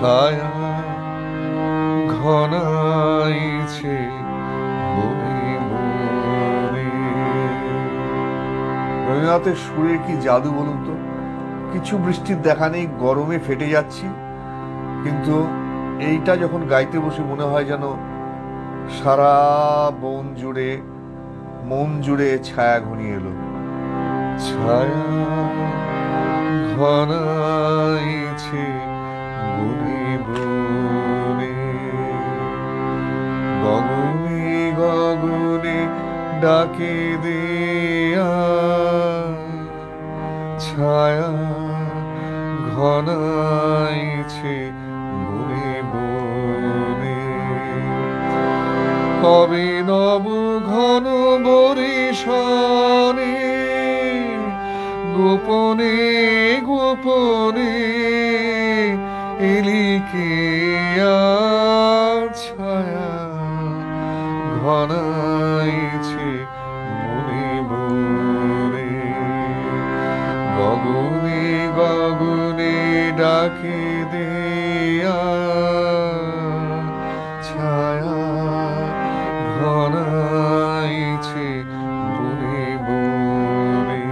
ছায়া ঘনাইছে মনে মনে। রবীন্দ্রনাথের সুরের কি জাদু বলুন তো। কিছু বৃষ্টির দেখা নেই, গরমে ফেটে যাচ্ছি, কিন্তু এইটা যখন গাইতে বসে মনে হয় যেন সারা বন জুড়ে মন জুড়ে ছায়া ঘনিয়ে এলো। ছায়া ঘনাইছে বনে বনে, গগনে গগনে ডাকে দেয়া। ছায়া ঘনাইছে বনে বনে, কবে নব ঘন বরিশানে গোপনে গোপনে এলিকে ছায়া ঘনাইছে মনে মনে, গগনে গগনে ডাকে দেয়া। ছায়া ঘনাইছে বনে বনে।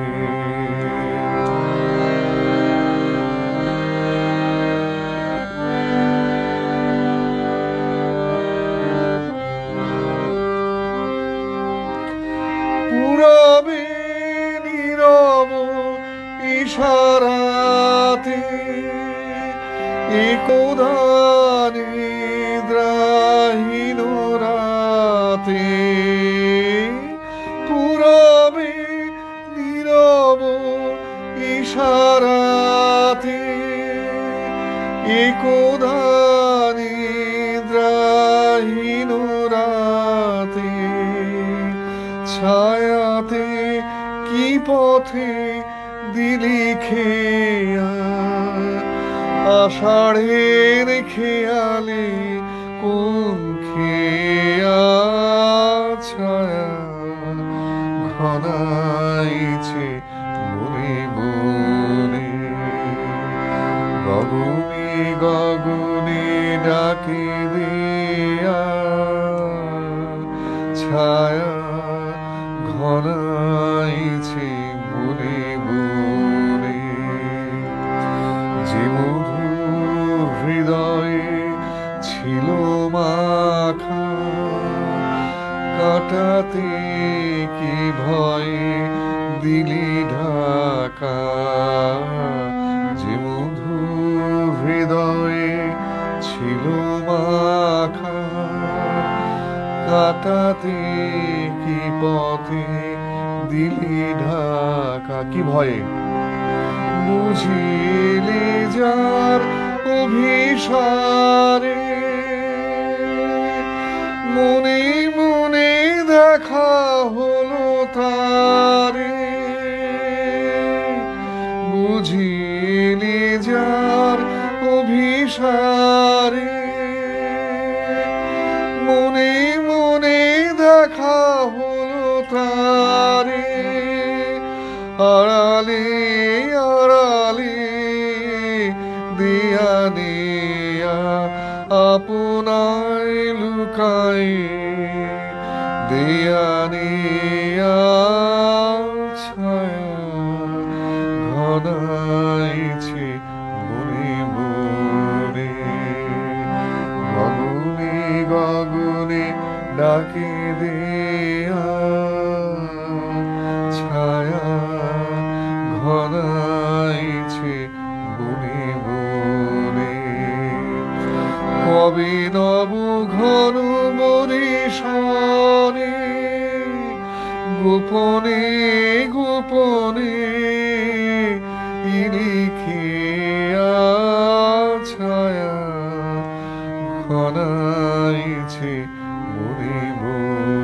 পুরবে নীরব ইশারাতে একদানে দ্রাহীন রাতে, পুরবে নীরব ইশারাতে একদানে দ্রাহীন রাতে। ছায়াতে কি পথে দিলি খেয়া, আষাঢ়ের খেয়ালে কোন খেয়া। ছায়া ঘনাইছে বনে বনে, গগনে গগনে ডাকে দেয়া। ছায়া ঘনাইছে বনে বনে, যে মধুর হৃদয়ে ছিল মাখা, কাটাতে কি ভয়ে দিলি ঢাকা। যে মধুর হৃদয়ে ছিল মাখা, কাটাতে কি পথে দিলি ঢাকা। কি ভয়ে বুঝিলি যার অভিসারে, মনে মনে দেখা হলো তারে। বুঝিলি যার অভিসারে, মনে মনে দেখা হলো তারে। আড়ালে আড়ালে দিয়া নেয়া আপনায় লুকায় দিয়া নেয়া। ছায়া ঘনাইছে বনে বনে, গগনে গগনে ডাকে দেয়া। ছায়া ঘনাইছে বনে বনে, কবে নব ঘন বরিশানে গোপনে গোপনে লিখে। ছায়া ঘনাইছে বনে বনে।